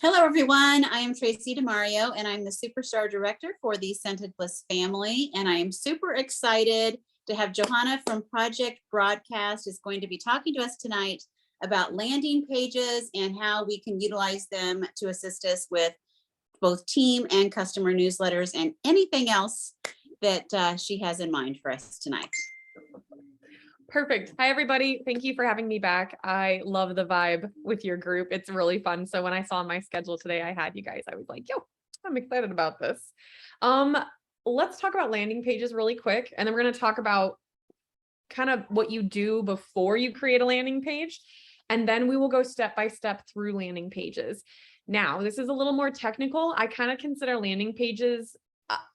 Hello, everyone. I am Tracy DeMario, and I'm the Superstar Director for the Scented Bliss family. And I am super excited to have Johanna from Project Broadcast is going to be talking to us tonight about landing pages and how we can utilize them to assist us with both team and customer newsletters and anything else that she has in mind for us tonight. Perfect. Hi, everybody. Thank you for having me back. I love the vibe with your group. It's really fun. So when I saw my schedule today, I had you guys, I was like, yo, I'm excited about this. Let's talk about landing pages really quick. And then we're going to talk about kind of what you do before you create a landing page. And then we will go step by step through landing pages. Now, this is a little more technical. I kind of consider landing pages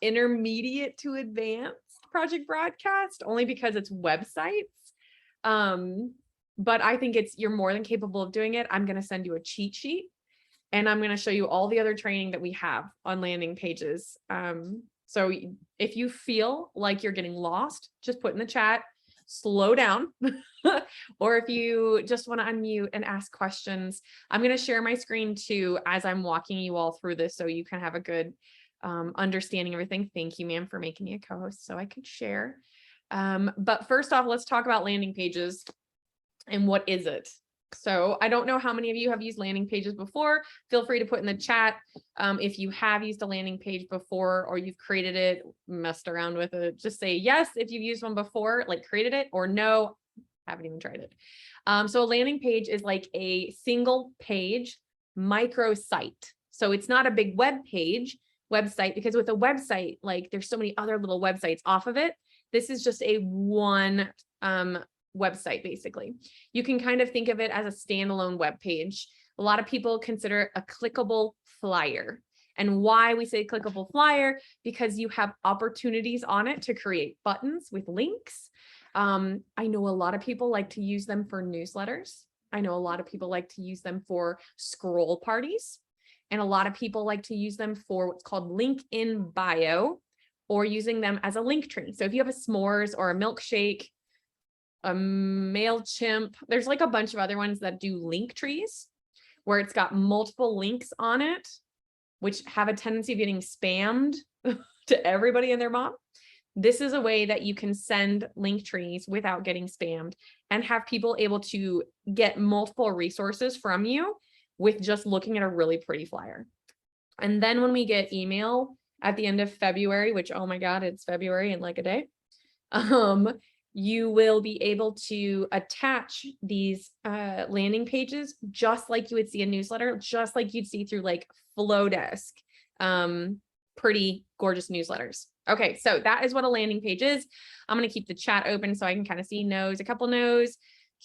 intermediate to advanced Project Broadcast, only because it's websites. But I think you're more than capable of doing it. I'm going to send you a cheat sheet and I'm going to show you all the other training that we have on landing pages. So if you feel like you're getting lost, just put in the chat, slow down. Or if you just want to unmute and ask questions, I'm going to share my screen too, as I'm walking you all through this, so you can have a good understanding everything. Thank you, ma'am, for making me a co-host so I could share. But first off, let's talk about landing pages and what is it? So I don't know how many of you have used landing pages before. Feel free to put in the chat if you have used a landing page before, or you've created it, messed around with it. Just say yes if you've used one before, like created it, or no, haven't even tried it. So a landing page is like a single page microsite. So it's not a big website, because with a website, like there's so many other little websites off of it. This is just a one website, basically. You can kind of think of it as a standalone web page. A lot of people consider it a clickable flyer. And why we say clickable flyer? Because you have opportunities on it to create buttons with links. I know a lot of people like to use them for newsletters. I know a lot of people like to use them for scroll parties. And a lot of people like to use them for what's called link in bio, or using them as a link tree. So if you have a s'mores or a milkshake, a MailChimp, there's like a bunch of other ones that do link trees where it's got multiple links on it, which have a tendency of getting spammed to everybody and their mom. This is a way that you can send link trees without getting spammed and have people able to get multiple resources from you with just looking at a really pretty flyer. And then when we get email at the end of February, which, oh my God, it's February in like a day, you will be able to attach these landing pages just like you would see a newsletter, just like you'd see through like Flowdesk, pretty gorgeous newsletters. Okay, so that is what a landing page is. I'm going to keep the chat open so I can kind of see no's, a couple no's.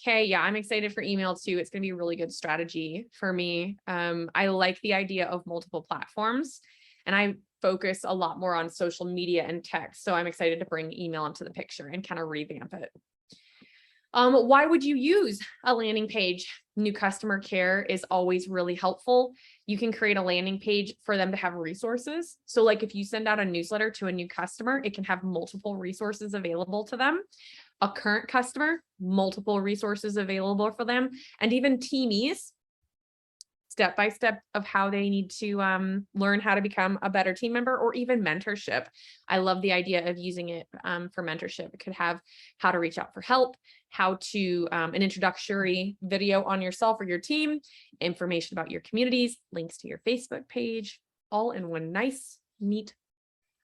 Okay, yeah, I'm excited for email too. It's going to be a really good strategy for me. I like the idea of multiple platforms, and I focus a lot more on social media and text. So I'm excited to bring email into the picture and kind of revamp it. Why would you use a landing page? New customer care is always really helpful. You can create a landing page for them to have resources. So like if you send out a newsletter to a new customer, it can have multiple resources available to them. A current customer, multiple resources available for them, and even teamies, step by step of how they need to learn how to become a better team member, or even mentorship. I love the idea of using it for mentorship. It could have how to reach out for help, how to an introductory video on yourself or your team, information about your communities, links to your Facebook page, all in one nice, neat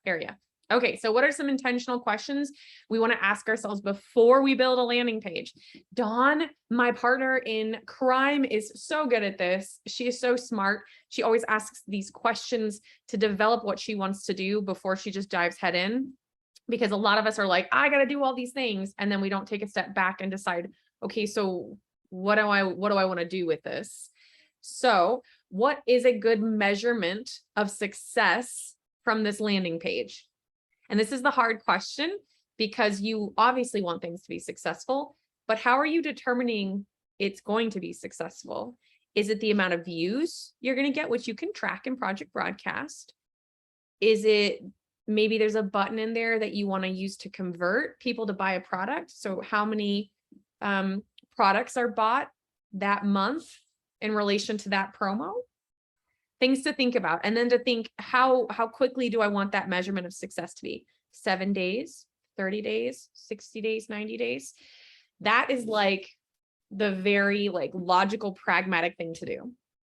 area. Okay, so what are some intentional questions we want to ask ourselves before we build a landing page? Dawn, my partner in crime, is so good at this. She is so smart. She always asks these questions to develop what she wants to do before she just dives head in. Because a lot of us are like, I got to do all these things. And then we don't take a step back and decide, okay, so what do I want to do with this? So what is a good measurement of success from this landing page? And this is the hard question, because you obviously want things to be successful, but how are you determining it's going to be successful? Is it the amount of views you're going to get, which you can track in Project Broadcast? Is it maybe there's a button in there that you want to use to convert people to buy a product? So how many products are bought that month in relation to that promo? things to think about. And then to think, how quickly do I want that measurement of success to be? 7 days, 30 days, 60 days, 90 days. That is like the very like logical, pragmatic thing to do.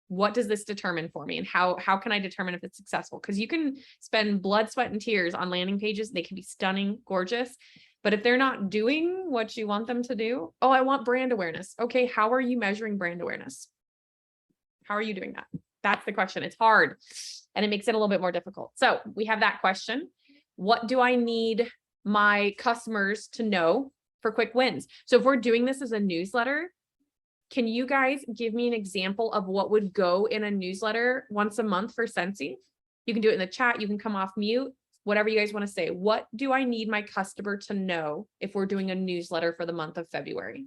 What does this determine for me? And how can I determine if it's successful? Because you can spend blood, sweat, and tears on landing pages. They can be stunning, gorgeous. But if they're not doing what you want them to do, oh, I want brand awareness. Okay, how are you measuring brand awareness? How are you doing that? That's the question. It's hard and it makes it a little bit more difficult. So we have that question. What do I need my customers to know for quick wins? So if we're doing this as a newsletter, can you guys give me an example of what would go in a newsletter once a month for Scentsy? You can do it in the chat. You can come off mute, whatever you guys want to say. What do I need my customer to know if we're doing a newsletter for the month of February?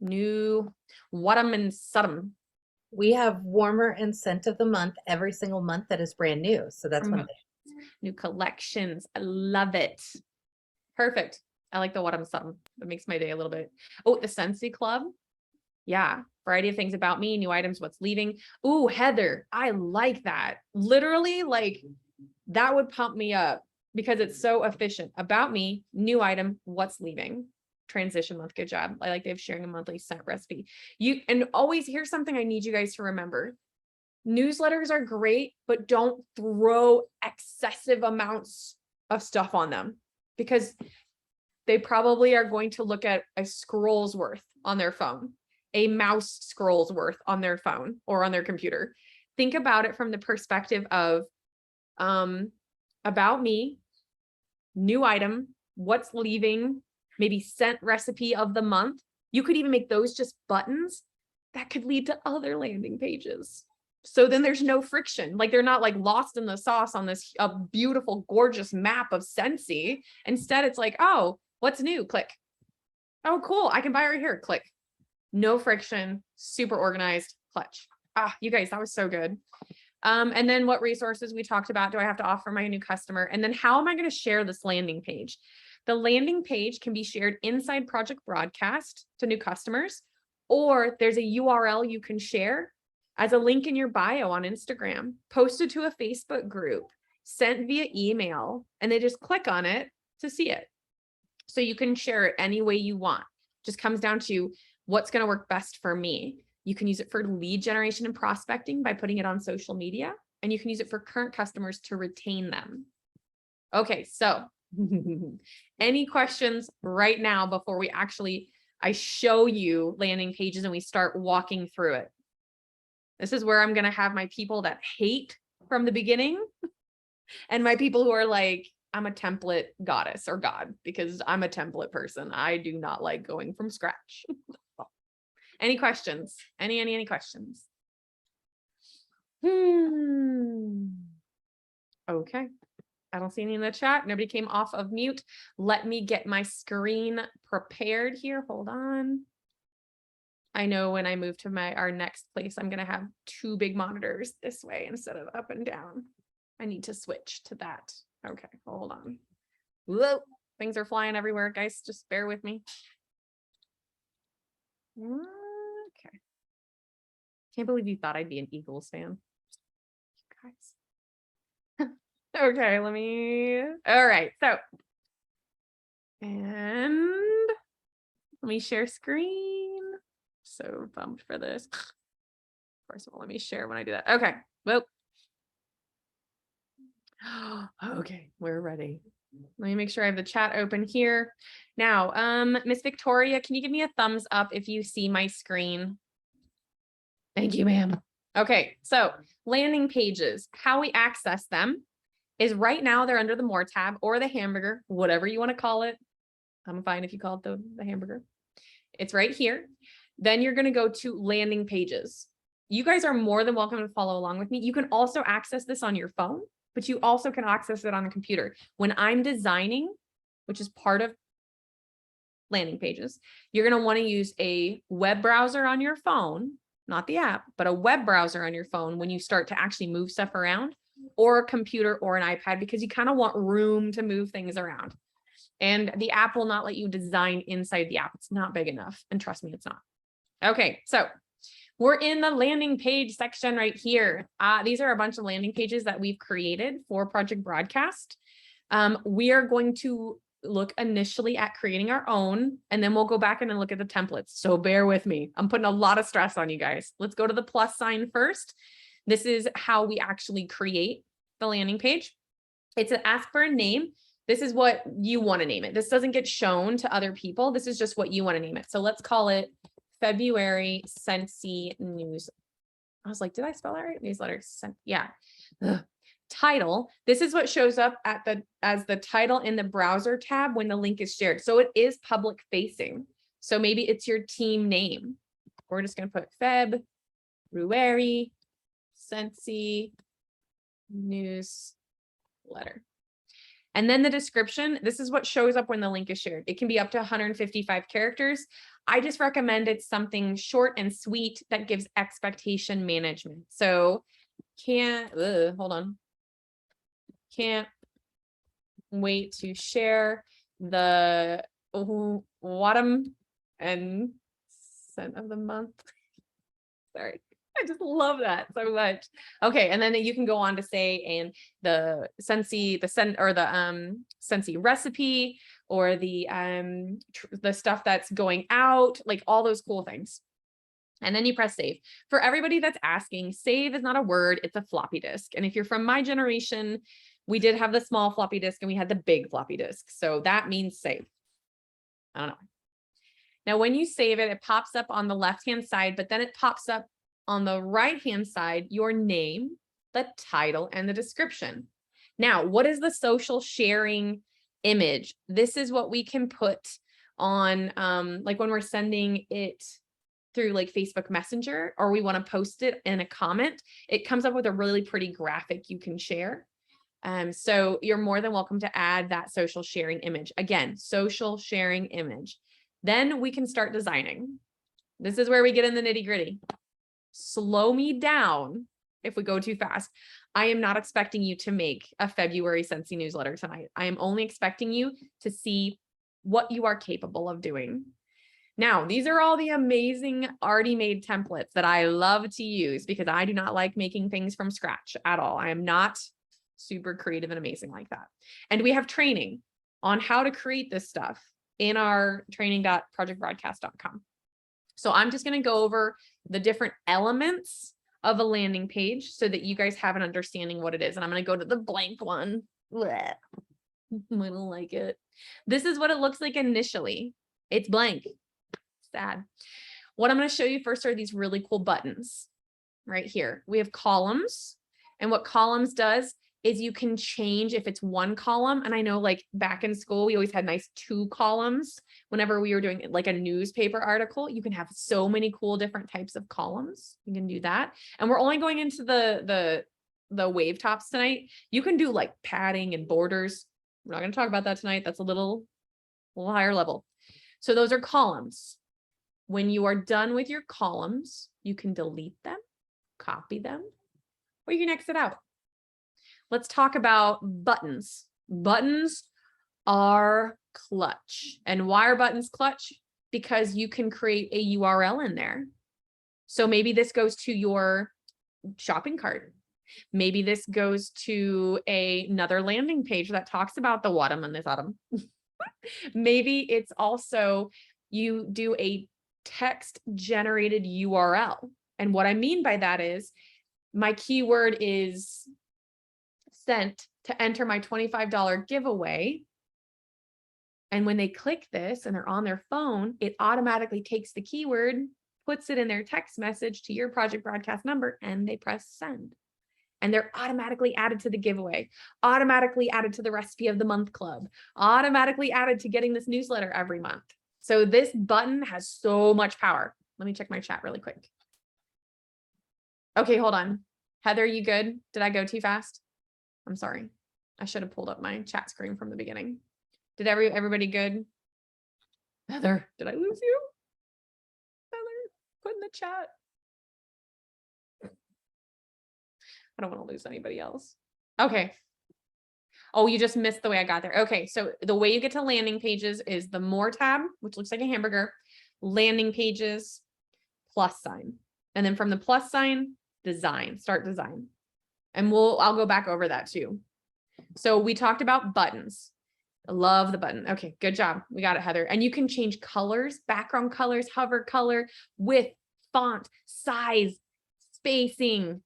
New Wadum and Sudum. We have warmer and scent of the month every single month that is brand new. So that's one thing. New collections. I love it. Perfect. I like the Wadum Sudum. That makes my day a little bit. Oh, the Scentsy Club. Yeah. Variety of things about me, new items, what's leaving. Ooh, Heather. I like that. Literally, like that would pump me up because it's so efficient. About me, new item, what's leaving. Transition month. Good job. I like they've sharing a monthly scent recipe. And always, here's something I need you guys to remember. Newsletters are great, but don't throw excessive amounts of stuff on them because they probably are going to look at a scroll's worth on their phone, a mouse scroll's worth on their phone or on their computer. Think about it from the perspective of about me, new item, what's leaving, maybe scent recipe of the month. You could even make those just buttons that could lead to other landing pages. So then there's no friction. Like they're not like lost in the sauce on this beautiful, gorgeous map of Scentsy. Instead, it's like, oh, what's new? Click. Oh, cool. I can buy right here. Click. No friction, super organized, clutch. Ah, you guys, that was so good. And then what resources we talked about do I have to offer my new customer? And then how am I going to share this landing page? The landing page can be shared inside Project Broadcast to new customers, or there's a URL you can share as a link in your bio on Instagram, posted to a Facebook group, sent via email, and they just click on it to see it. So you can share it any way you want. Just comes down to what's going to work best for me. You can use it for lead generation and prospecting by putting it on social media, and you can use it for current customers to retain them. Okay, so any questions right now before I show you landing pages and we start walking through it? This is where I'm going to have my people that hate from the beginning and my people who are like, I'm a template goddess or god because I'm a template person. I do not like going from scratch. Any questions? Any questions? Okay. I don't see any in the chat. Nobody came off of mute. Let me get my screen prepared here. Hold on. I know when I move to our next place, I'm going to have 2 big monitors this way instead of up and down. I need to switch to that. Okay, hold on. Whoa, things are flying everywhere, guys. Just bear with me. Okay. Can't believe you thought I'd be an Eagles fan. You guys. Okay, all right, so, and let me share screen. So bummed for this. Of course, it won't let me share when I do that. Okay, well. Okay, we're ready. Let me make sure I have the chat open here. Now, Miss Victoria, can you give me a thumbs up if you see my screen? Thank you, ma'am. Okay, so landing pages, how we access them is right now they're under the More tab or the hamburger, whatever you want to call it. I'm fine if you call it the hamburger. It's right here. Then you're going to go to landing pages. You guys are more than welcome to follow along with me. You can also access this on your phone, but you also can access it on the computer. When I'm designing, which is part of landing pages, you're going to want to use a web browser on your phone, not the app, but a web browser on your phone when you start to actually move stuff around, or a computer or an iPad, because you kind of want room to move things around. And the app will not let you design inside the app. It's not big enough. And trust me, it's not. Okay, so we're in the landing page section right here. These are a bunch of landing pages that we've created for Project Broadcast. We are going to look initially at creating our own, and then we'll go back in and look at the templates. So bear with me. I'm putting a lot of stress on you guys. Let's go to the plus sign first. This is how we actually create the landing page. It's an ask for a name. This is what you want to name it. This doesn't get shown to other people. This is just what you want to name it. So let's call it February Scentsy News. I was like, did I spell that right? Newsletter. Yeah. Ugh. Title. This is what shows up as the title in the browser tab when the link is shared. So it is public facing. So maybe it's your team name. We're just going to put February Scentsy Newsletter. And then the description, this is what shows up when the link is shared. It can be up to 155 characters. I just recommend it's something short and sweet that gives expectation management. So hold on. Can't wait to share the autumn and scent of the month. Sorry. I just love that so much. Okay, and then you can go on to say, and the Scentsy recipe, or the stuff that's going out, like all those cool things. And then you press save. For everybody that's asking, save is not a word, it's a floppy disk. And if you're from my generation, we did have the small floppy disk and we had the big floppy disk. So that means save. I don't know. Now, when you save it, it pops up on the left-hand side, but then it pops up on the right-hand side, your name, the title, and the description. Now, what is the social sharing image? This is what we can put on, like when we're sending it through like Facebook Messenger, or we want to post it in a comment, it comes up with a really pretty graphic you can share. So you're more than welcome to add that social sharing image. Again, social sharing image. Then we can start designing. This is where we get in the nitty-gritty. Slow me down if we go too fast. I am not expecting you to make a February Scentsy newsletter tonight. I am only expecting you to see what you are capable of doing. Now, these are all the amazing already made templates that I love to use because I do not like making things from scratch at all. I am not super creative and amazing like that. And we have training on how to create this stuff in our training.projectbroadcast.com. So I'm just going to go over the different elements of a landing page so that you guys have an understanding what it is. And I'm going to go to the blank one. Blech. I don't like it. This is what it looks like initially. It's blank. Sad. What I'm going to show you first are these really cool buttons right here. We have columns, and what columns does is you can change if it's one column. And I know like back in school, we always had nice 2 columns. Whenever we were doing like a newspaper article, you can have so many cool different types of columns. You can do that. And we're only going into the wave tops tonight. You can do like padding and borders. We're not going to talk about that tonight. That's a little higher level. So those are columns. When you are done with your columns, you can delete them, copy them, or you can exit out. Let's talk about buttons. Buttons are clutch. And why are buttons clutch? Because you can create a URL in there. So maybe this goes to your shopping cart. Maybe this goes to another landing page that talks about the autumn and this autumn. Maybe it's also you do a text generated URL. And what I mean by that is my keyword is sent to enter my $25 giveaway. And when they click this and they're on their phone, it automatically takes the keyword, puts it in their text message to your Project Broadcast number, and they press send. And they're automatically added to the giveaway, automatically added to the recipe of the month club, automatically added to getting this newsletter every month. So this button has so much power. Let me check my chat really quick. Okay, hold on. Heather, you good? Did I go too fast? I'm sorry. I should have pulled up my chat screen from the beginning. Did everybody good? Heather, did I lose you? Heather, put in the chat. I don't want to lose anybody else. Okay. Oh, you just missed the way I got there. Okay, so the way you get to landing pages is the more tab, which looks like a hamburger, landing pages, plus sign. And then from the plus sign, design, start design. And I'll go back over that too. So we talked about buttons. I love the button. Okay, good job. We got it, Heather. And you can change colors, background colors, hover color, width, font, size, spacing.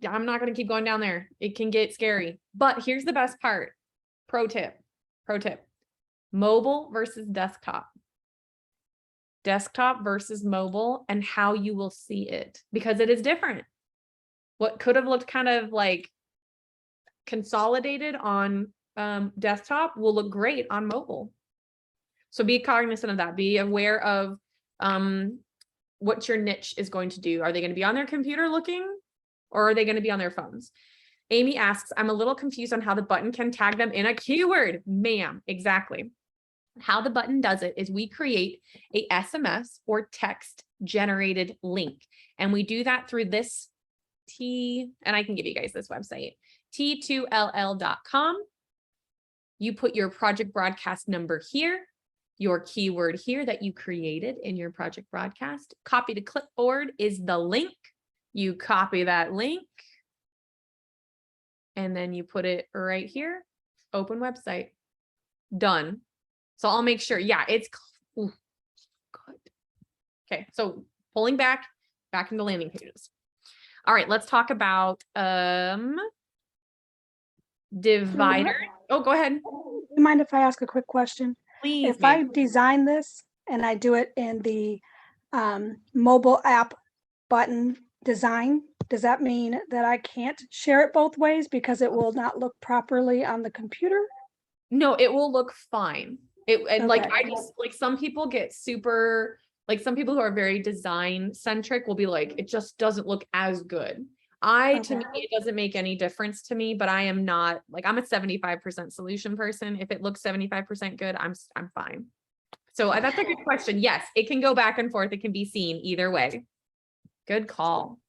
I'm not going to keep going down there. It can get scary. But here's the best part. Pro tip. Mobile versus desktop. Desktop versus mobile and how you will see it, because it is different. What could have looked kind of like consolidated on desktop will look great on mobile. So be cognizant of that. Be aware of what your niche is going to do. Are they going to be on their computer looking, or are they going to be on their phones? Amy asks, I'm a little confused on how the button can tag them in a keyword. Ma'am, exactly. How the button does it is we create a SMS or text generated link. And we do that through this and I can give you guys this website, t2ll.com. You put your project broadcast number here, your keyword here that you created in your project broadcast. Copy to clipboard is the link. You copy that link and then you put it right here, open website, done. So I'll make sure, yeah, it's good. Okay, so pulling back into landing pages. All right, let's talk about divider. Oh, go ahead. Do you mind if I ask a quick question? Please. If I design this and I do it in the mobile app button design, does that mean that I can't share it both ways because it will not look properly on the computer? No, it will look fine. And like, Okay. I just like some people get super, like some people who are very design centric will be like, it just doesn't look as good. To me, it doesn't make any difference to me, but I am not like, I'm a 75% solution person. If it looks 75% good, I'm fine. So that's a good question. Yes, it can go back and forth. It can be seen either way. Good call.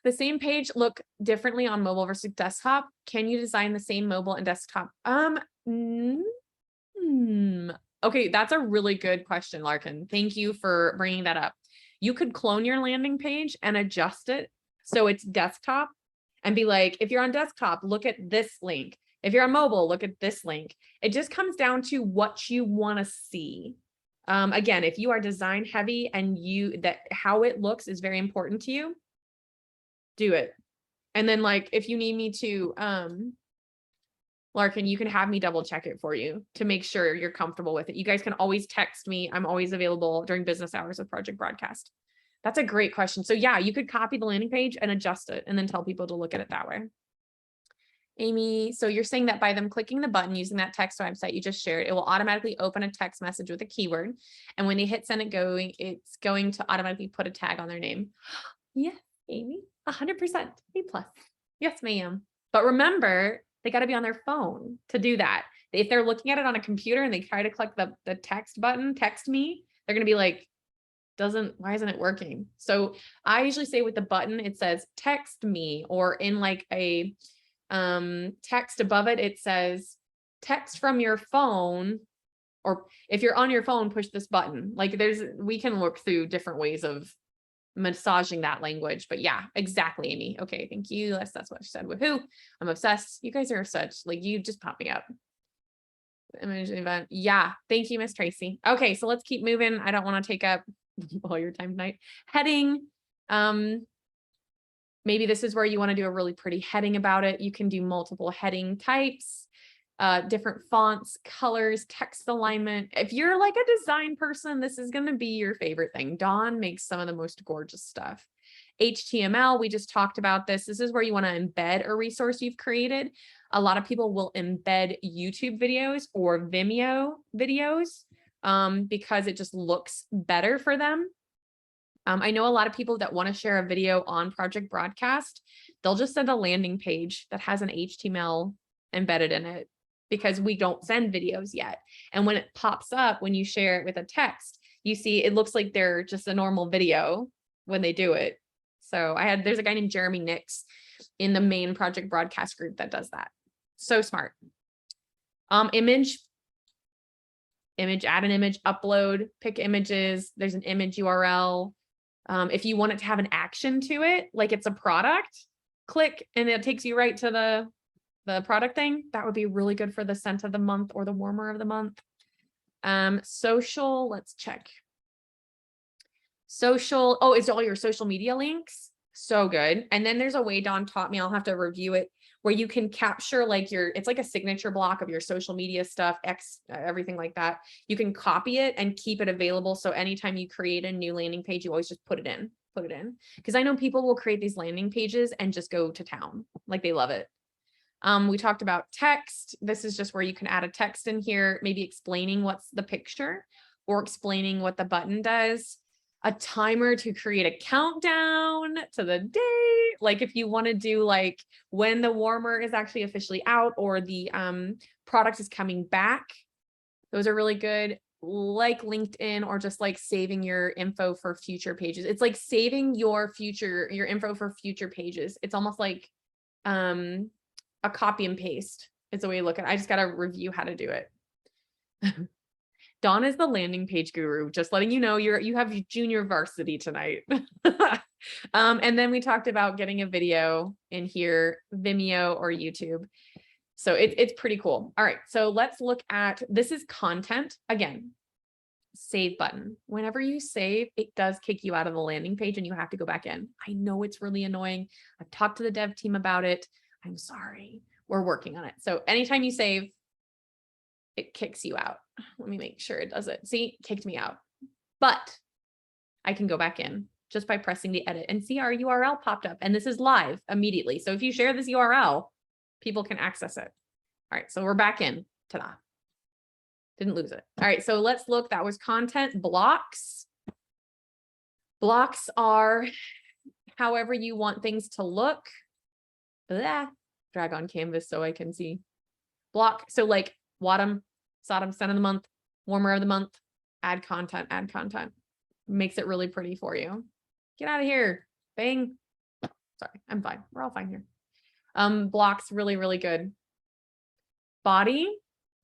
The same page look differently on mobile versus desktop. Can you design the same mobile and desktop? Okay, that's a really good question, Larkin. Thank you for bringing that up. You could clone your landing page and adjust it so it's desktop and be like, if you're on desktop, look at this link. If you're on mobile, look at this link. It just comes down to what you want to see. Again, if you are design heavy and how it looks is very important to you, do it. And then like, if you need me to, Larkin, you can have me double check it for you to make sure you're comfortable with it. You guys can always text me. I'm always available during business hours of Project Broadcast. That's a great question. So yeah, you could copy the landing page and adjust it and then tell people to look at it that way. Amy, so you're saying that by them clicking the button using that text website you just shared, it will automatically open a text message with a keyword. And when they hit send it's going to automatically put a tag on their name. Yes, Amy, 100%, A+. Yes, ma'am. But remember, they got to be on their phone to do that. If they're looking at it on a computer and they try to click the text button, text me, they're going to be like, why isn't it working? So I usually say with the button, it says text me, or in like a text above it, it says text from your phone, or if you're on your phone, push this button. Like we can look through different ways of massaging that language, but yeah, exactly, Amy. Okay, thank you. That's what she said. Woohoo! I'm obsessed. You guys are such like, you just pop me up. Image event. Yeah, thank you, Miss Tracy. Okay, so let's keep moving. I don't want to take up all your time tonight. Heading. Maybe this is where you want to do a really pretty heading about it. You can do multiple heading types, different fonts, colors, text alignment. If you're like a design person, this is going to be your favorite thing. Dawn makes some of the most gorgeous stuff. HTML, we just talked about this. This is where you want to embed a resource you've created. A lot of people will embed YouTube videos or Vimeo videos because it just looks better for them. I know a lot of people that want to share a video on Project Broadcast, they'll just send a landing page that has an HTML embedded in it because we don't send videos yet. And when it pops up, when you share it with a text, you see it looks like they're just a normal video when they do it. So there's a guy named Jeremy Nix in the main Project Broadcast group that does that. So smart. Image, add an image, upload, pick images. There's an image URL. If you want it to have an action to it, like it's a product, click and it takes you right to the product thing. That would be really good for the scent of the month or the warmer of the month. Social, let's check. Social, oh, it's all your social media links. So good. And then there's a way Dawn taught me, I'll have to review it, where you can capture like it's like a signature block of your social media stuff, everything like that. You can copy it and keep it available. So anytime you create a new landing page, you always just put it in. Because I know people will create these landing pages and just go to town. Like they love it. We talked about text. This is just where you can add a text in here, maybe explaining what's the picture or explaining what the button does. A timer to create a countdown to the day. Like if you want to do like when the warmer is actually officially out or the product is coming back. Those are really good. Like LinkedIn or just like saving your info for future pages. It's like saving your info for future pages. It's almost like a copy and paste. It's the way you look at it. I just got to review how to do it. Dawn is the landing page guru, just letting you know you have junior varsity tonight. And then we talked about getting a video in here, Vimeo or YouTube. So it's pretty cool. All right, so let's look at, this is content. Again, save button. Whenever you save, it does kick you out of the landing page and you have to go back in. I know it's really annoying. I've talked to the dev team about it. I'm sorry, we're working on it. So anytime you save, it kicks you out. Let me make sure it does it. See, it kicked me out, but I can go back in just by pressing the edit and see our URL popped up. And this is live immediately. So if you share this URL, people can access it. All right, so we're back in. Ta-da. Didn't lose it. All right, so let's look. That was content. Blocks. Blocks are however you want things to look. Blah. Drag on canvas so I can see. Block. So like Wadham, Sodom, scent of the month, warmer of the month, add content. Makes it really pretty for you. Get out of here. Bang. Sorry, I'm fine. We're all fine here. Blocks, really, really good. Body.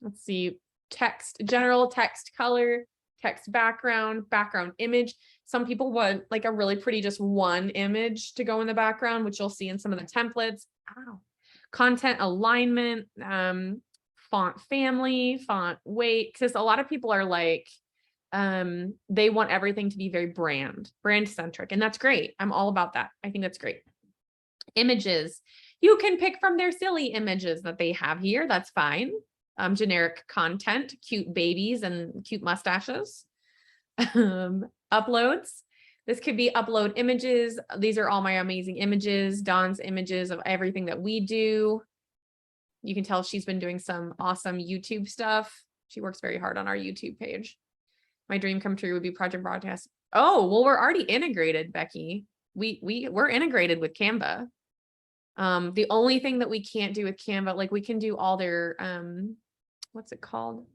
Let's see. Text, general text color, text background image. Some people want like a really pretty, just one image to go in the background, which you'll see in some of the templates. Ow. Content alignment, font family, font weight, because a lot of people are like, they want everything to be very brand centric, and that's great. I'm all about that. I think that's great. Images, you can pick from their silly images that they have here. That's fine. Generic content, cute babies and cute mustaches. Uploads. This could be upload images. These are all my amazing images, Dawn's images of everything that we do. You can tell she's been doing some awesome YouTube stuff. She works very hard on our YouTube page. My dream come true would be Project Broadcast. Oh, well, we're already integrated, Becky. We're integrated with Canva. The only thing that we can't do with Canva, like we can do all their, what's it called?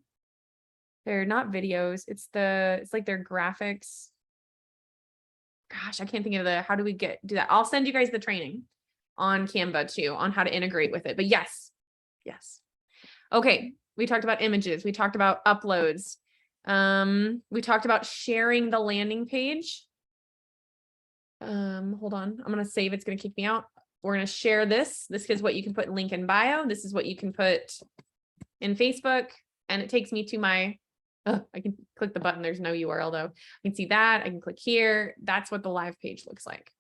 They're not videos. It's like their graphics. Gosh, I can't think of how do we do that? I'll send you guys the training on Canva too, on how to integrate with it. But yes. Okay. We talked about images. We talked about uploads. We talked about sharing the landing page. Hold on. I'm going to save. It's going to kick me out. We're going to share this. This is what you can put in link in bio. This is what you can put in Facebook. And it takes me to my, I can click the button. There's no URL though. I can see that. I can click here. That's what the live page looks like.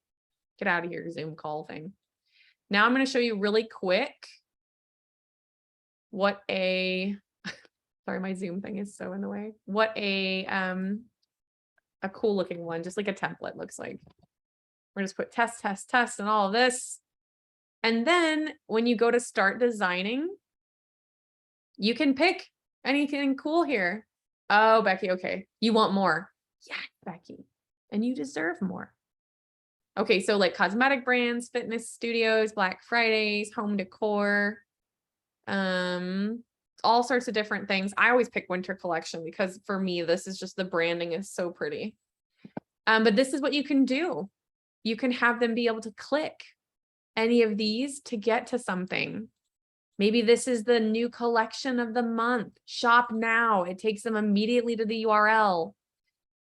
Get out of here, Zoom call thing. Now I'm going to show you really quick what sorry, my Zoom thing is so in the way. What a cool looking one, just like a template looks like. We're just put test and all of this. And then when you go to start designing, you can pick anything cool here. Oh, Becky, okay. You want more. Yeah, Becky. And you deserve more. Okay, so like cosmetic brands, fitness studios, Black Fridays, home decor, all sorts of different things. I always pick winter collection because for me, this is just the branding is so pretty. But this is what you can do. You can have them be able to click any of these to get to something. Maybe this is the new collection of the month. Shop now. It takes them immediately to the URL.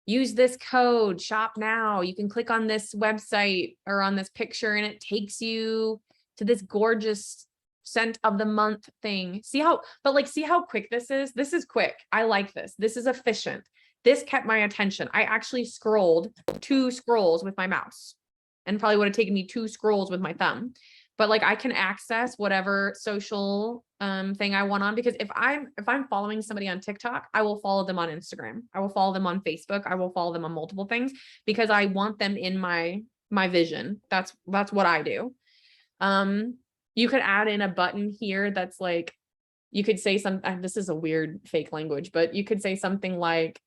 use this code, shop now. You can click on this website or on this picture and it takes you to this gorgeous scent of the month thing. See how quick this is? This is quick. I like this. This is efficient. This kept my attention. I actually scrolled 2 scrolls with my mouse and probably would have taken me 2 scrolls with my thumb. But like I can access whatever social thing I want on, because if I'm following somebody on TikTok, I will follow them on Instagram. I will follow them on Facebook. I will follow them on multiple things because I want them in my vision. That's what I do. You could add in a button here that's like, you could say this is a weird fake language, but you could say something like,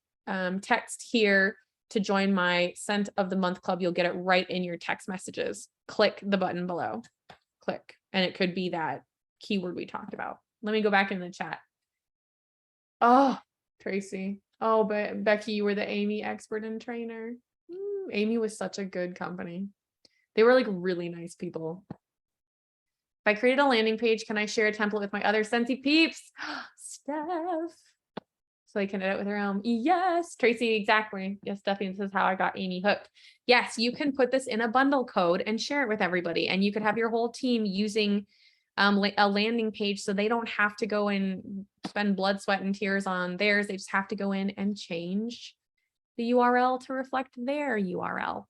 text here to join my scent of the month club. You'll get it right in your text messages. Click the button below. Click. And it could be that keyword we talked about. Let me go back in the chat. Oh, Tracy. Oh, but Becky, you were the Amy expert and trainer. Amy was such a good company. They were like really nice people. If I created a landing page, can I share a template with my other Scentsy peeps? Steph. So they can edit with their own. Yes, Tracy, exactly. Yes, Stephanie, this is how I got Amy hooked. Yes, you can put this in a bundle code and share it with everybody. And you could have your whole team using a landing page so they don't have to go and spend blood, sweat, and tears on theirs. They just have to go in and change the URL to reflect their URL.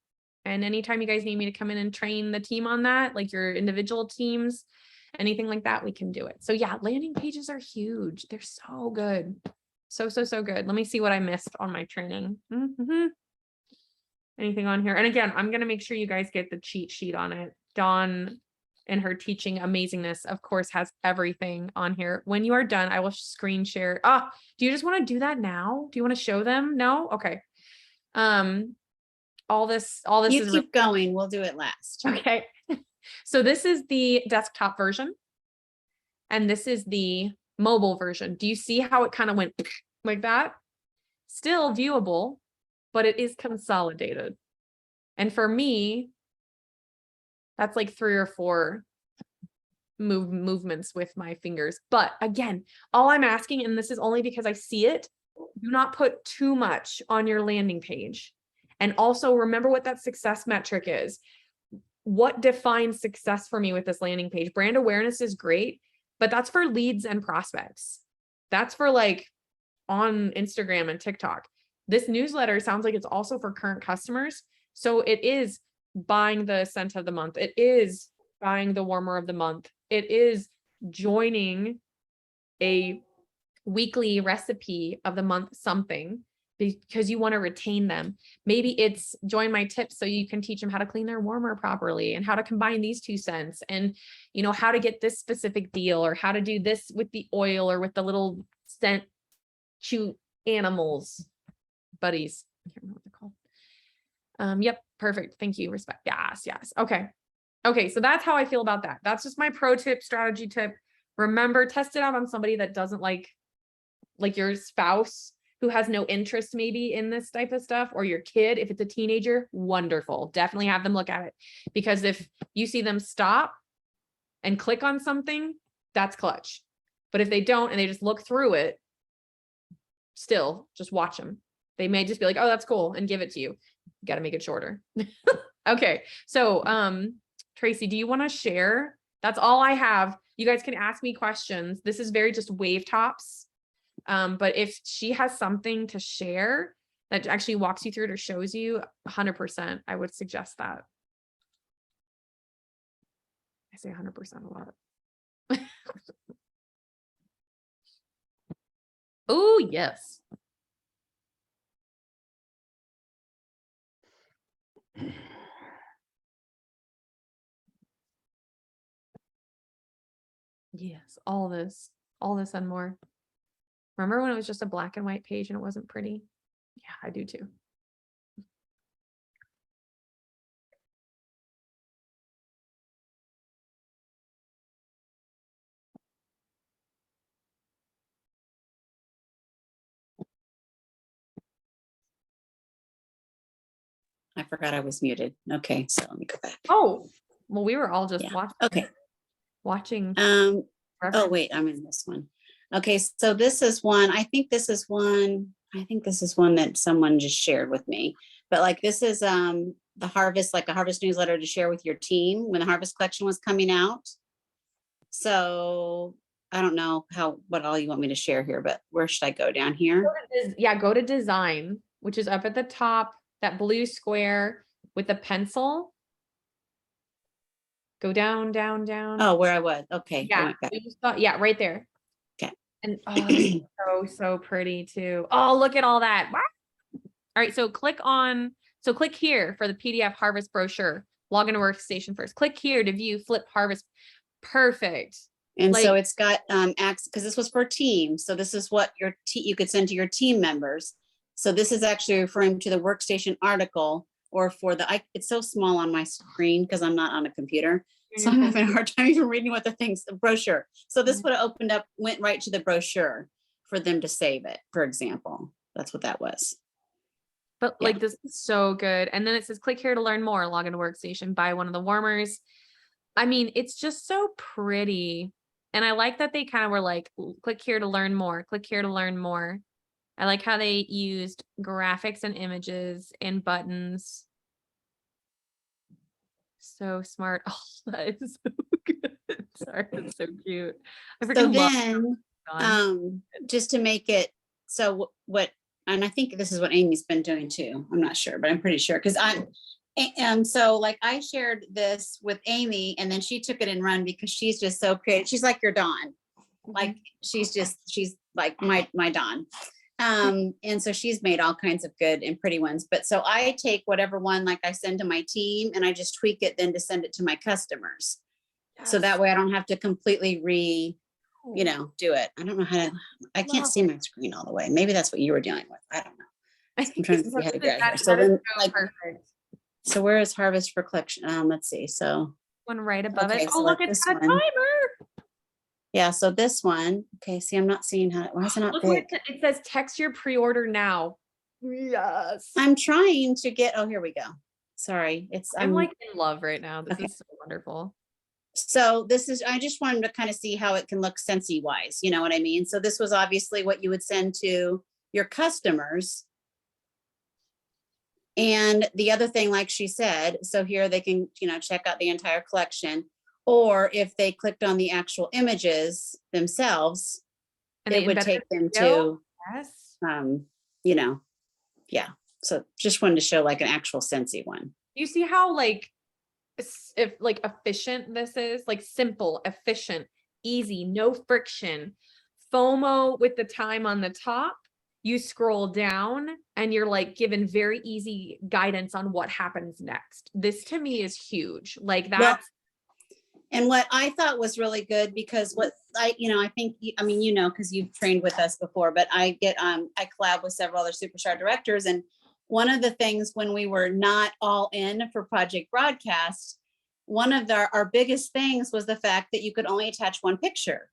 And anytime you guys need me to come in and train the team on that, like your individual teams, anything like that, we can do it. So yeah, landing pages are huge. They're so good. So good. Let me see what I missed on my training. Anything on here? And again, I'm going to make sure you guys get the cheat sheet on it. Dawn and her teaching amazingness, of course, has everything on here. When you are done, I will screen share. Do you just want to do that now? Do you want to show them? No? Okay. All this You is keep going. We'll do it last. okay. So this is the desktop version. And this is the mobile version. Do you see how it kind of went like that? Still viewable, but it is consolidated. And for me, that's like 3 or 4 movements with my fingers. But again, all I'm asking, and this is only because I see it, do not put too much on your landing page. And also remember what that success metric is. What defines success for me with this landing page? Brand awareness is great, but that's for leads and prospects. That's for like on Instagram and TikTok. This newsletter sounds like it's also for current customers. So it is buying the scent of the month. It is buying the warmer of the month. It is joining a weekly recipe of the month something because you want to retain them. Maybe it's join my tips so you can teach them how to clean their warmer properly and how to combine these 2 scents and how to get this specific deal or how to do this with the oil or with the little scent chew animals buddies. I can't remember what they're called. Yep, perfect. Thank you. Respect. Yes. Okay, so that's how I feel about that. That's just my pro tip, strategy tip. Remember, test it out on somebody that doesn't like your spouse who has no interest maybe in this type of stuff, or your kid. If it's a teenager, wonderful. Definitely have them look at it, because if you see them stop and click on something, that's clutch. But if they don't and they just look through it, still just watch them. They may just be like, oh, that's cool, and give it to you. You got to make it shorter. Okay. So, Tracy, do you want to share? That's all I have. You guys can ask me questions. This is very just wave tops. But if she has something to share that actually walks you through it or shows you, 100%, I would suggest that. I say 100% a lot. Oh, yes. Yes, all this and more. Remember when it was just a black and white page and it wasn't pretty? Yeah, I do too. I forgot I was muted. Okay, so let me go back. Oh, well, we were all just Yeah. watching. Okay. Watching. Oh, wait, I'm in this one. Okay, so this is one. I think this is one. I think this is one that someone just shared with me, but like, this is, the harvest, like a harvest newsletter to share with your team when the harvest collection was coming out. So I don't know what all you want me to share here, but where should I go down here? Yeah, go to design, which is up at the top, that blue square with the pencil. Go down, down, down. Oh, where I was. Okay. I yeah, went back. you just thought, yeah, right there. Okay. And oh, so pretty too. Oh, look at all that. Wow. All right, so click here for the PDF harvest brochure. Log into workstation first. Click here to view flip harvest. Perfect. And so Like- it's got access, because this was for teams. So this is what you could send to your team members. So this is actually referring to the workstation article, or for it's so small on my screen because I'm not on a computer. So I'm having a hard time even reading what the brochure. So this would have opened up, went right to the brochure for them to save it, for example. That's what that was. But Yeah. like, this is so good. And then it says, click here to learn more, log into workstation, buy one of the warmers. I mean, it's just so pretty. And I like that they kind of were like, click here to learn more, click here to learn more. I like how they used graphics and images and buttons. So smart. Oh, that is so good. Sorry, it's so cute. I So freaking love then, just to make it, so what, and I think this is what Amy's been doing too. I'm not sure, but I'm pretty sure, because so like I shared this with Amy, and then she took it and run because she's just so creative. She's like your Dawn. Like she's like my Dawn. And so she's made all kinds of good and pretty ones. But so I take whatever one like I send to my team, and I just tweak it then to send it to my customers. So that way I don't have to completely do it. I don't know how to, I can't see my screen all the way. Maybe that's what you were dealing with. I don't know. I'm trying to see how to get out here. So then, like, perfect. so where is harvest for collection? Let's see. So One right above Okay, it. so Oh, like look, it's this got a one. timer. yeah, so this one, okay, see, I'm not seeing how, why is it not Look what big? it says, text your pre-order now. Yes. I'm trying to get, oh, here we go. Sorry, I'm like in love right now. This is so wonderful. So this is, I just wanted to kind of see how it can look Scentsy wise, you know what I mean? So this was obviously what you would send to your customers. And the other thing, like she said, so here they can, check out the entire collection. Or if they clicked on the actual images themselves, And it they would embedded take them video? to, Yes. yeah. So just wanted to show like an actual Scentsy one. You see how like if like efficient this is, like simple, efficient, easy, no friction. FOMO with the time on the top. You scroll down and you're like given very easy guidance on what happens next. This to me is huge. Like that's And what I thought was really good, because what I think, because you've trained with us before, but I collab with several other superstar directors. And one of the things when we were not all in for Project Broadcast, one of our biggest things was the fact that you could only attach one picture.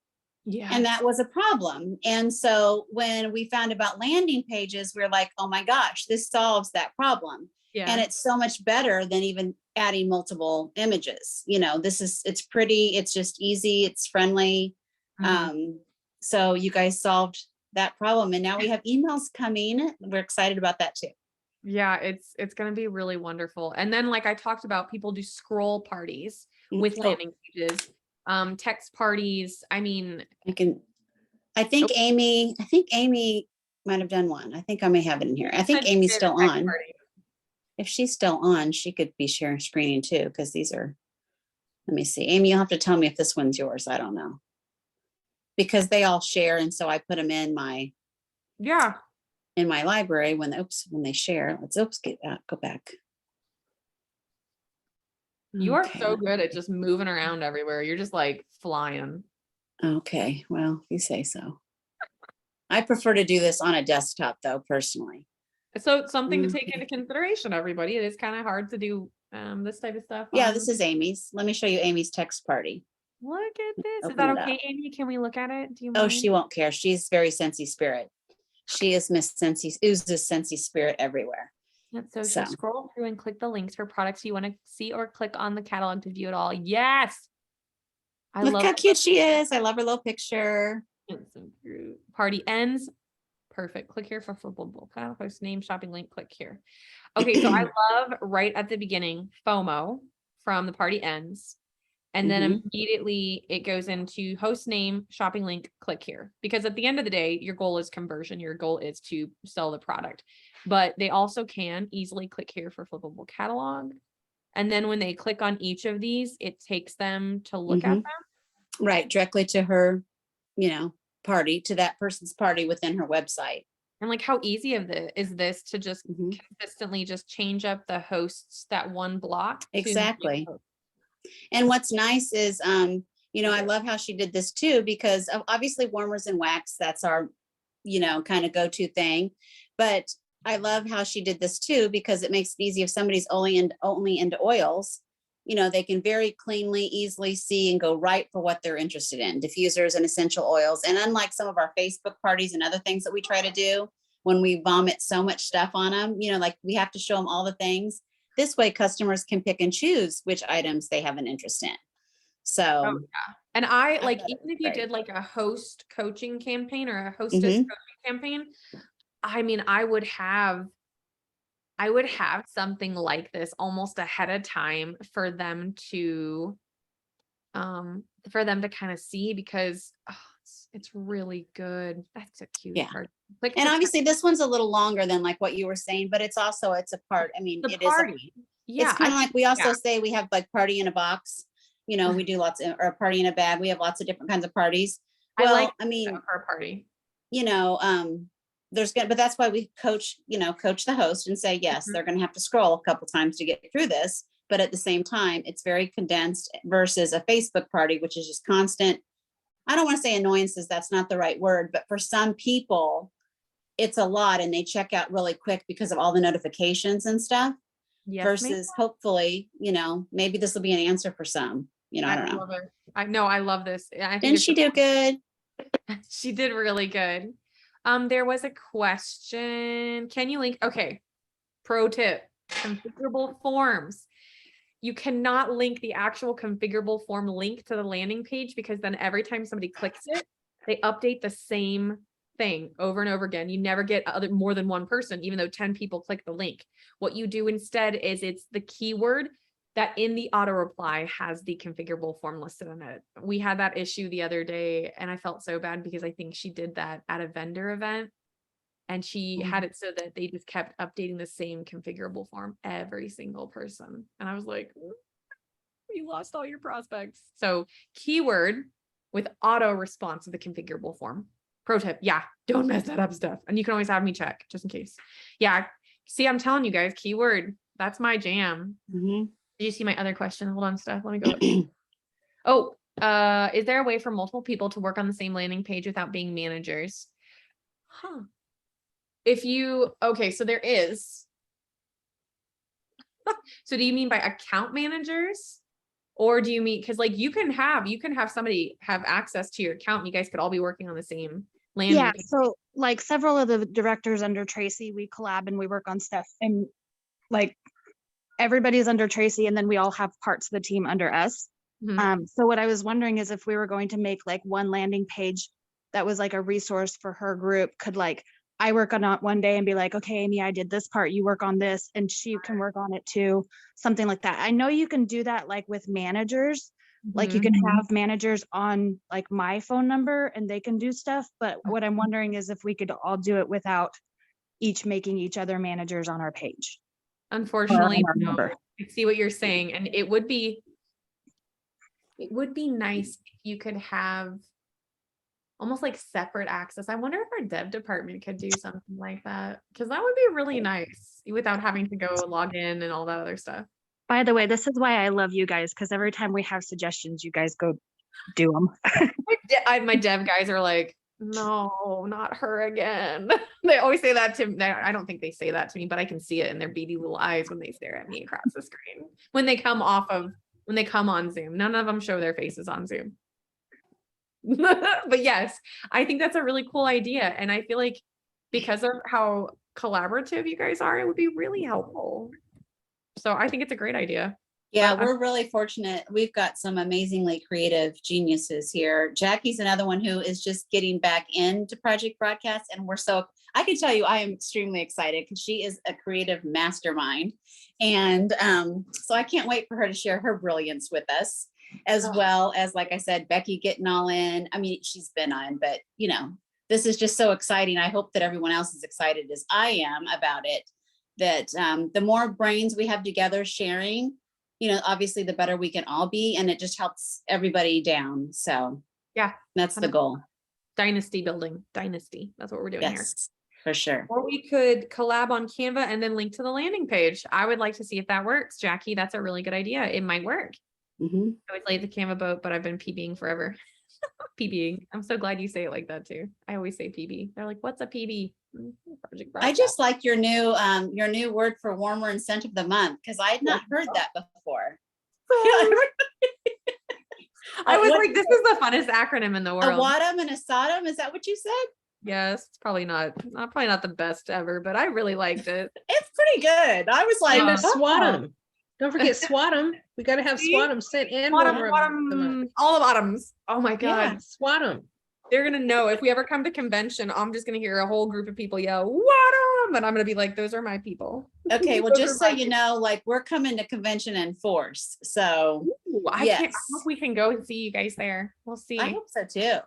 yeah. And that was a problem. And so when we found about landing pages, we we're like, oh my gosh, this solves that problem. Yeah. And it's so much better than even adding multiple images. It's pretty, it's just easy, it's friendly. So you guys solved that problem, and now we have emails coming. We're excited about that too. Yeah, it's going to be really wonderful. And then like I talked about, people do scroll parties with landing pages, text parties. I mean, I think Amy might have done one. I think I may have it in here. I think Amy's still on. If she's still on, she could be sharing screening too, because these are, let me see. Amy, you'll have to tell me if this one's yours. I don't know. Because they all share, and so I put them in my library when they share. Let's go back. You are so good at just moving around everywhere. You're just like flying. Okay, well, you say so. I prefer to do this on a desktop though, personally. So it's something to take into consideration, everybody. It is kind of hard to do this type of stuff. Yeah, this is Amy's. Let me show you Amy's text party. Look at this. Is Open that it okay, up. Amy? Can we look at it? Do you Oh, mind? she won't care. She's very Scentsy spirit. She is Miss Scentsy, oozes Scentsy spirit everywhere. So scroll through and click the links for products you want to see, or click on the catalog to view it all. Yes. Look how cute she is. I love her little picture. Party ends Perfect. Click here for flippable cut, host name, shopping link, click here. Okay, so I love right at the beginning, FOMO from the party ends. And then Mhm. immediately it goes into host name, shopping link, click here. Because at the end of the day, your goal is conversion. Your goal is to sell the product. But they also can easily click here for flippable catalog. And then when they click on each of these, it takes them to look at Mhm. them. Right, directly to her, party, to that person's party within her website. And like how easy is this to just Mhm. consistently just change up the hosts that one block to Exactly. And what's nice is, I love how she did this too, because obviously warmers and wax, that's our, kind of go-to thing. But I love how she did this too, because it makes it easy if somebody's only into oils, they can very cleanly, easily see and go right for what they're interested in, diffusers and essential oils. And unlike some of our Facebook parties and other things that we try to do, when we vomit so much stuff on them, like we have to show them all the things. This way customers can pick and choose which items they have an interest in. So Oh yeah. And I like, thought it even was if you great. did like a host coaching campaign or a hostess Mhm. coaching campaign, I mean, I would have something like this almost ahead of time for them to kind of see, because it's really good. That's a cute Yeah. part. Click And to obviously this one's a little longer than like what you were saying, but it's a part. I mean, the it is party. it's Yeah, kind of like we also yeah. say we have like party in a box. We do lots of, or a party in a bag. We have lots of different kinds of parties. I like Well, I mean, for a party. there's gonna, but that's why we coach the host and say, yes, Mhm. they're gonna have to scroll a couple times to get through this. But at the same time, it's very condensed versus a Facebook party, which is just constant. I don't want to say annoyances, that's not the right word, but for some people, it's a lot and they check out really quick because of all the notifications and stuff. Yes, ma'am. Versus hopefully, maybe this will be an answer for some. I don't know. love it. I know, I love this. I think Didn't it's she do good? she did really good. There was a question. Can you link? Okay. Pro tip, configurable forms. You cannot link the actual configurable form link to the landing page, because then every time somebody clicks it, they update the same thing over and over again. You never get more than one person, even though 10 people click the link. What you do instead is it's the keyword that in the auto reply has the configurable form listed in it. We had that issue the other day and I felt so bad, because I think she did that at a vendor event and she had it so that they just kept updating the same configurable form every single person. And I was like, you lost all your prospects. So keyword with auto response of the configurable form. Pro tip. Yeah. Don't mess that up, stuff. And you can always have me check just in case. Yeah. See, I'm telling you guys, keyword, that's my jam. Mhm. Did you see my other question? Hold on, Steph. Let me go. Oh, is there a way for multiple people to work on the same landing page without being managers? Huh. Okay, so there is. So do you mean by account managers? Or do you mean, because like you can have somebody have access to your account and you guys could all be working on the same landing Yeah, page. so like several of the directors under Tracy, we collab and we work on stuff, and like everybody's under Tracy and then we all have parts of the team under us. Mhm. So what I was wondering is if we were going to make like one landing page that was like a resource for her group, could like I work on it one day and be like, okay, Amy, I did this part, you work on this, and she can work on it too, something like that. I know you can do that like with managers. Like you Mhm. can have managers on like my phone number and they can do stuff. But what I'm wondering is if we could all do it without each making each other managers on our page. Or on Unfortunately, our no. number. I see what you're saying. And it would be nice if you could have almost like separate access. I wonder if our dev department could do something like that, because that would be really nice without having to go log in and all that other stuff. By the way, this is why I love you guys, because every time we have suggestions, you guys go do them. My dev guys are like, no, not her again. They always say that to me. I don't think they say that to me, but I can see it in their beady little eyes when they stare at me across the screen. When they come on Zoom, none of them show their faces on Zoom. But yes, I think that's a really cool idea. And I feel like because of how collaborative you guys are, it would be really helpful. So I think it's a great idea. Yeah, But we're really fortunate. We've got some amazingly creative geniuses here. Jackie's another one who is just getting back into Project Broadcast. And I can tell you, I am extremely excited because she is a creative mastermind. And so I can't wait for her to share her brilliance with us, as well as, like I said, Becky getting all in. I mean, she's been on, but you know, this is just so exciting. I hope that everyone else is excited as I am about it, that the more brains we have together sharing, you know, obviously the better we can all be, and it just helps everybody down. So Yeah, that's the goal. dynasty building, dynasty. That's what we're doing here. Yes, for sure. Or we could collab on Canva and then link to the landing page. I would like to see if that works. Jackie, that's a really good idea. It might work. Mhm. I always like the Canva boat, but I've been PBing forever. PBing. I'm so glad you say it like that too. I always say PB. They're like, what's a PB? Project I broadcast. just like your new word for warmer and scent of the month, because I had not heard that before. I was What- like, this is the funnest acronym in the A world. Wadum and a Sodom, is that what you said? Yes, it's probably not the best ever, but I really liked it. It's pretty good. I was like, And a Yeah. SWAT'em. Don't forget SWAT'em. We got to have See? SWAT'em scent and Bottom, warmer of the month. all the bottoms. Oh my God. Yeah, SWAT'em. They're gonna know if we ever come to convention, I'm just gonna hear a whole group of people yell, "What?" And I'm gonna be like, those are my people. okay, well, Those just are so my you people. know, like we're coming to convention in force. So Ooh, I yes. hope we can go and see you guys there. We'll see. I hope so too.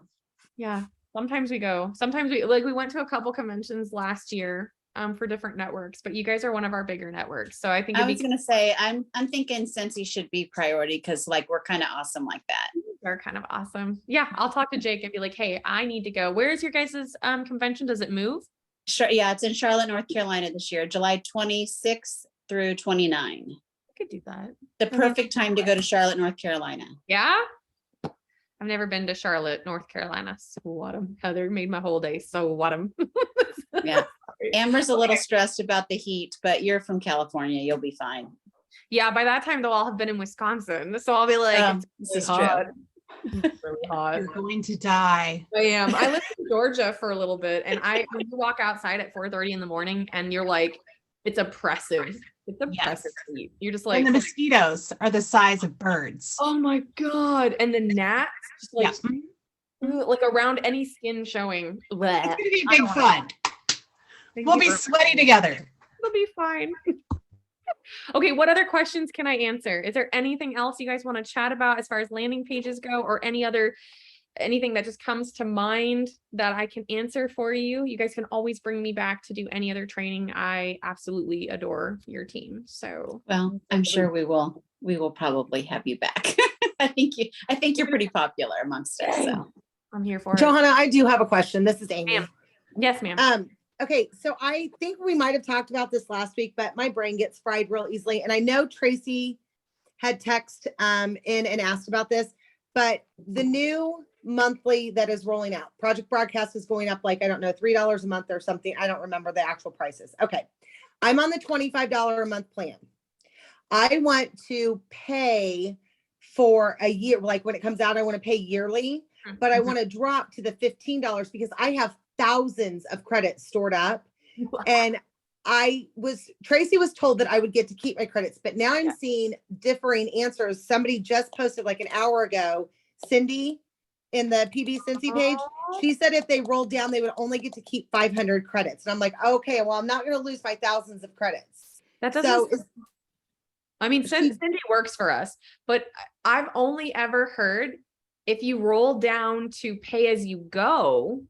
Yeah. Sometimes we go. Sometimes we went to a couple conventions last year for different networks, but you guys are one of our bigger networks. So I think I it'd was be gonna say, I'm thinking Scentsy should be priority, because like we're kind of awesome like that. they're kind of awesome. Yeah, I'll talk to Jake and be like, hey, I need to go. Where's your guys' convention? Does it move? Sure, yeah, it's in Charlotte, North Carolina this year, July 26th through 29. I could do that. The perfect time to go to Charlotte, North Carolina. Yeah. I've never been to Charlotte, North Carolina. So what 'em. Heather made my whole day. So what 'em. Yeah. Amber's a little stressed about the heat, but you're from California. You'll be fine. Yeah, by that time they'll all have been in Wisconsin. So I'll be like, it's This really is hot. true. It's really hot. You're going to die. I am. I lived in Georgia for a little bit, and when you walk outside at 4:30 in the morning and you're like, it's oppressive. It's oppressive heat. You're just like, And the mosquitoes are the size of birds. oh my God. And the gnats just like, Yeah. like around any skin showing. Bleh. It's going to be I big don't fun. Thank We'll you be for- sweaty together. It'll be fine. Okay, what other questions can I answer? Is there anything else you guys want to chat about as far as landing pages go, or anything that just comes to mind that I can answer for you? You guys can always bring me back to do any other training. I absolutely adore your team. So Well, I'm sure we will probably have you back. I think you're pretty popular amongst us. So I'm here for it. Johanna, I do have a question. This is Amy. Ma'am. Yes, ma'am. Okay, so I think we might have talked about this last week, but my brain gets fried real easily. And I know Tracy had text in and asked about this, but the new monthly that is rolling out, Project Broadcast is going up like, I don't know, $3 a month or something. I don't remember the actual prices. Okay. I'm on the $25 a month plan. I want to pay for a year. Like when it comes out, I want to pay yearly, but I want to drop to the $15 because I have thousands of credits stored up. And Tracy was told that I would get to keep my credits, but now I'm seeing differing answers. Somebody just posted like an hour ago, Cindy in the PB Scentsy page. She said if they rolled down, they would only get to keep 500 credits. And I'm like, okay, well, I'm not going to lose my thousands of credits. That doesn't. So I mean, Cindy works for us, but I've only ever heard if you roll down to pay as you go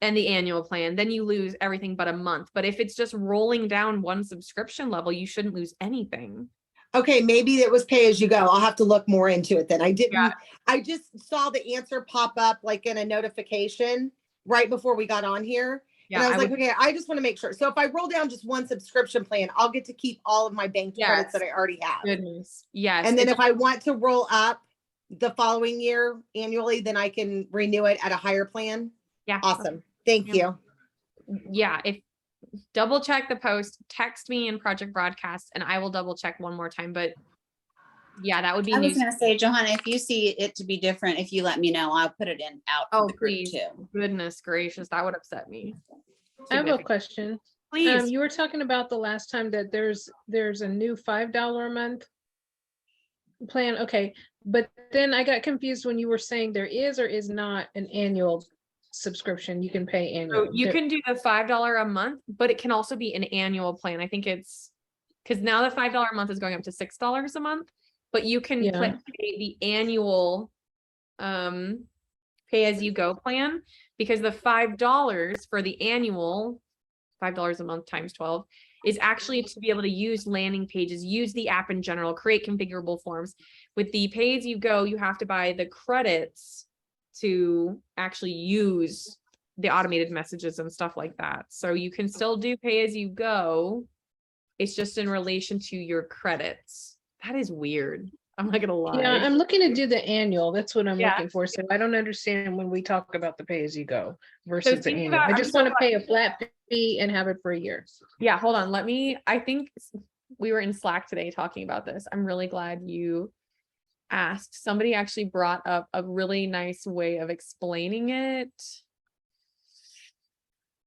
and the annual plan, then you lose everything but a month. But if it's just rolling down one subscription level, you shouldn't lose anything. okay, maybe it was pay as you go. I'll have to look more into it then. I didn't, Yeah. I just saw the answer pop up like in a notification right before we got on here. Yeah, And I was like, would- okay, I just want to make sure. So if I roll down just one subscription plan, I'll get to keep all of my banked credits that I already have. goodness. Yes. And then it's- if I want to roll up the following year annually, then I can renew it at a higher plan. yeah. Awesome. Thank Yeah. you. Yeah, if double check the post, text me in Project Broadcast, and I will double check one more time. But yeah, that would be I was news. going to say, Johanna, if you see it to be different, if you let me know, I'll put it in out Oh, for the group please. too. Goodness gracious, that would upset me. I have a question. Please. You were talking about the last time that there's a new $5 a month plan. Okay, but then I got confused when you were saying there is or is not an annual subscription, you can pay So annual. you can do the $5 a month, but it can also be an annual plan. I think it's because now the $5 a month is going up to $6 a month, but you can Yeah. pay the annual pay as you go plan, because the $5 for the annual $5 a month times 12 is actually to be able to use landing pages, use the app in general, create configurable forms. With the pay as you go, you have to buy the credits to actually use the automated messages and stuff like that. So you can still do pay as you go. It's just in relation to your credits. That is weird. I'm not gonna lie. Yeah, I'm looking to do the annual. That's what I'm Yeah. looking for. So I don't understand when we talk about the pay as you go So versus the think annual. about- I I'm just so want to pay a flat fee and have it for a year. Yeah, hold on. I think we were in Slack today talking about this. I'm really glad you asked. Somebody actually brought up a really nice way of explaining it.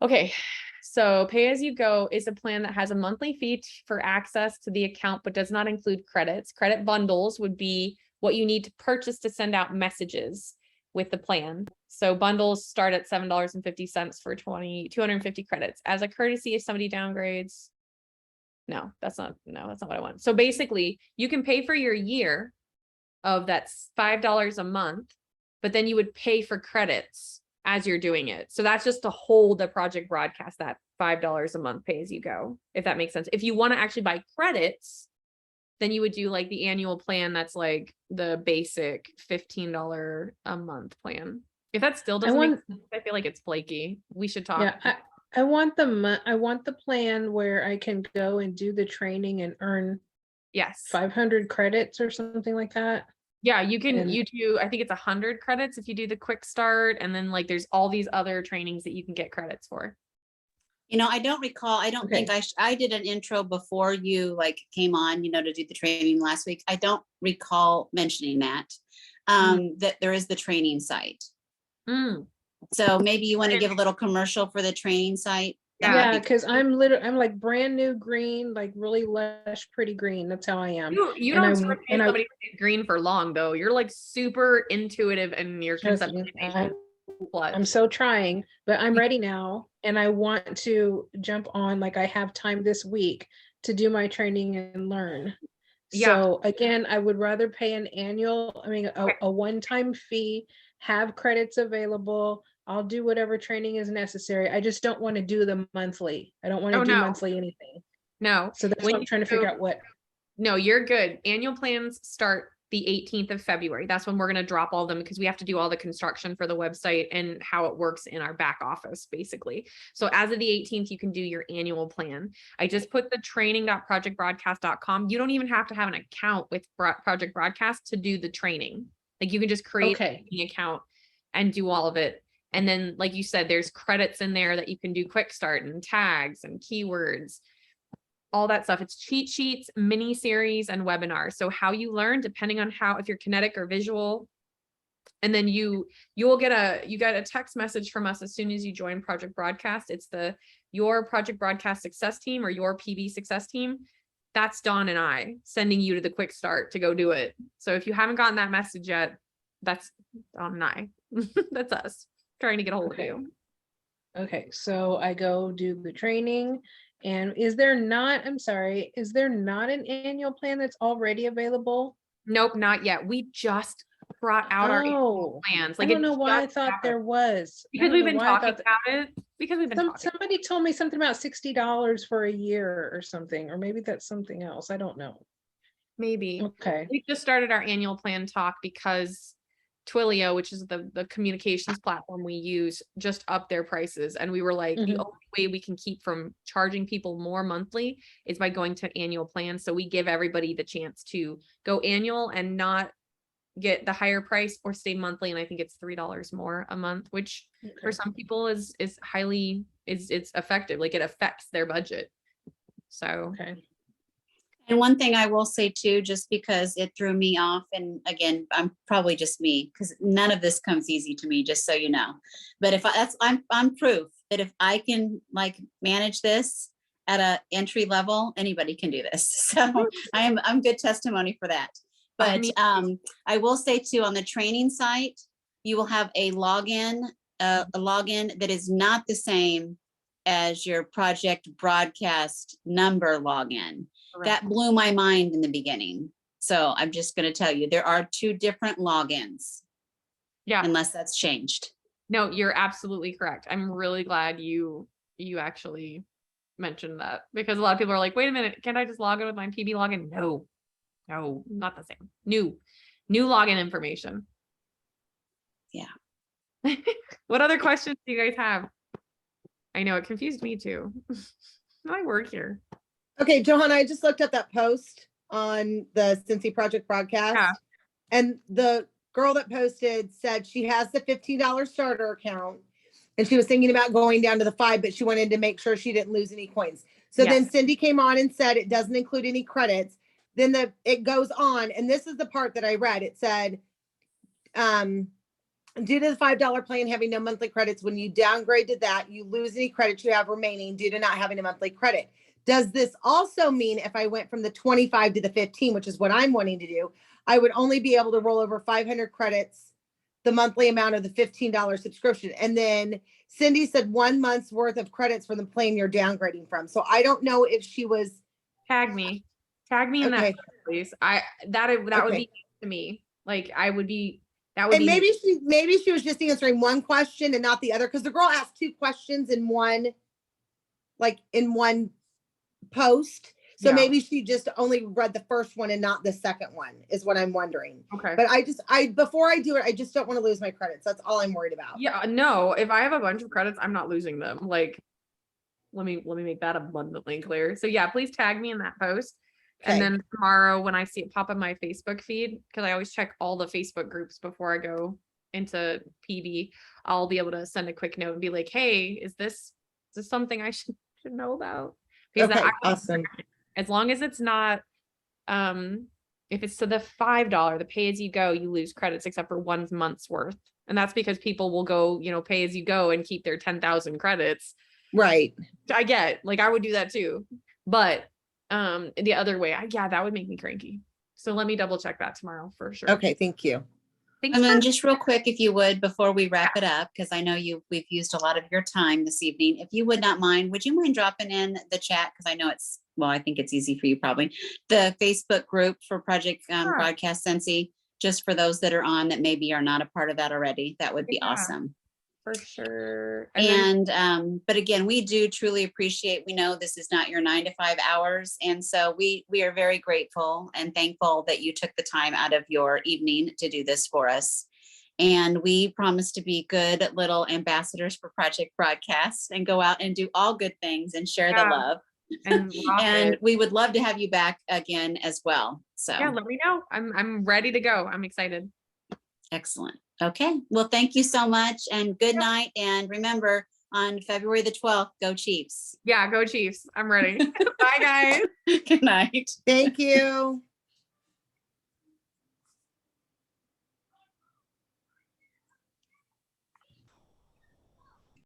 Okay, so pay as you go is a plan that has a monthly fee for access to the account, but does not include credits. Credit bundles would be what you need to purchase to send out messages with the plan. So bundles start at $7.50 for 250 credits. As a courtesy, if somebody downgrades, no, that's not what I want. So basically, you can pay for your year of that's $5 a month, but then you would pay for credits as you're doing it. So that's just to hold the project broadcast, that $5 a month pay as you go, if that makes sense. If you want to actually buy credits, then you would do like the annual plan. That's like the basic $15 a month plan. If that still doesn't make sense, I feel like it's flaky. We should talk. Yeah, I want the plan where I can go and do the training and earn Yes. 500 credits or something like that. Yeah, you can, And- you do, I think it's 100 credits if you do the quick start, and then like there's all these other trainings that you can get credits for. You know, I don't recall, I don't think I did an intro before you like came on, you know, to do the training last week. I don't recall mentioning that, that there is the training site. Mm. So maybe you want to give a little commercial for the training site. That Yeah, would be because I'm like brand new green, like really lush, pretty green. That's how I am. You And don't I'm- stay and I- somebody stays green for long though. You're like super intuitive in your Trust me, conceptualization. I'm so trying, but I'm ready now. And I want to jump on, like I have time this week to do my training and learn. Yeah. So again, I would rather pay an annual, a one-time fee, have credits available. I'll do whatever training is necessary. I just don't want to do them monthly. I don't want to do monthly anything. No. So that's what I'm trying to figure out what. No, you're good. Annual plans start the 18th of February. That's when we're going to drop all of them, because we have to do all the construction for the website and how it works in our back office, basically. So as of the 18th, you can do your annual plan. I just put the training.projectbroadcast.com. You don't even have to have an account with Project Broadcast to do the training. Like you can just create an account and do all of it. And then, like you said, there's credits in there that you can do quick start and tags and keywords, all that stuff. It's cheat sheets, mini series, and webinars. So how you learn, depending on if you're kinetic or visual. And then you get a text message from us as soon as you join Project Broadcast. It's your Project Broadcast success team or your PB success team. That's Dawn and I sending you to the quick start to go do it. So if you haven't gotten that message yet, that's Dawn and I. That's us trying to get a hold of you. Okay, so I go do the training. And is there not an annual plan that's already available? Nope, not yet. We just brought out our annual plans. I don't know why I thought there was. Because we've been talking about it. Because we've been talking. Somebody told me something about $60 for a year or something, or maybe that's something else. I don't know. Maybe. Okay. We just started our annual plan talk because Twilio, which is the communications platform we use, just upped their prices. And we were like, the only way we can keep from charging people more monthly is by going to annual plans. So we give everybody the chance to go annual and not get the higher price or stay monthly. And I think it's $3 more a month, which for some people is highly, it's effective. Like it affects their budget. So. Okay. And one thing I will say too, just because it threw me off, and again, I'm probably just me, because none of this comes easy to me, just so you know. But if I'm proof that if I can like manage this at a entry level, anybody can do this. So I'm good testimony for that. But I will say too, on the training site, you will have a login a login that is not the same as your project broadcast number login. That blew my mind in the beginning. So I'm just going to tell you, there are 2 different logins. Yeah. Unless that's changed. No, you're absolutely correct. I'm really glad you actually mentioned that, because a lot of people are like, wait a minute, can't I just log in with my PB login? No, not the same. New login information. Yeah. What other questions do you guys have? I know it confused me too. I work here. Okay, Johanna, I just looked at that post on the Scentsy Project broadcast. Yeah. And the girl that posted said she has the $15 starter account and she was thinking about going down to the 5, but she wanted to make sure she didn't lose any coins. So then Yes. Cindy came on and said it doesn't include any credits. Then it goes on, and this is the part that I read. It said, due to the $5 plan having no monthly credits, when you downgrade to that, you lose any credits you have remaining due to not having a monthly credit. Does this also mean if I went from the 25 to the 15, which is what I'm wanting to do, I would only be able to roll over 500 credits, the monthly amount of the $15 subscription? And then Cindy said 1 month's worth of credits for the plan you're downgrading from. So I don't know if she was. Tag me in Okay. that, please. That would Okay. be to me. Like that would And be maybe she was just answering one question and not the other, because the girl asked 2 questions in one post. So Yeah. maybe she just only read the first one and not the second one, is what I'm wondering. Okay. But before I do it, I just don't want to lose my credits. That's all I'm worried about. Yeah, no, if I have a bunch of credits, I'm not losing them. Like, let me make that abundantly clear. So yeah, please tag me in that post. Okay. And then tomorrow when I see it pop in my Facebook feed, because I always check all the Facebook groups before I go into PD, I'll be able to send a quick note and be like, hey, is this something I should know about? Because Okay, awesome. as long as it's not, if it's to the $5, the pay as you go, you lose credits except for 1 month's worth. And that's because people will go, pay as you go and keep their 10,000 credits. Right. I get, like, I would do that too. But the other way, that would make me cranky. So let me double check that tomorrow for sure. Okay, thank you. Thanks And then for- just real quick, if you would, before we wrap it up, because I know we've used a lot of your time this evening. If you would not mind, would you mind dropping in the chat? Because I know I think it's easy for you probably. The Facebook group for Project Sure. Broadcast Scentsy, just for those that are on that maybe are not a part of that already, that would be Yeah. awesome. For sure. But again, we do truly appreciate, we know this is not your 9 to 5 hours. And so we are very grateful and thankful that you took the time out of your evening to do this for us. And we promise to be good little ambassadors for Project Broadcast and go out and do all good things and share the love. And rock And it. we would love to have you back again as well. So Yeah, let me know. I'm ready to go. I'm excited. excellent. Okay. Well, thank you so much and good night. And remember, on February the 12th, go Chiefs. Yeah, go Chiefs. I'm ready. Bye, guys. Good night. Thank you.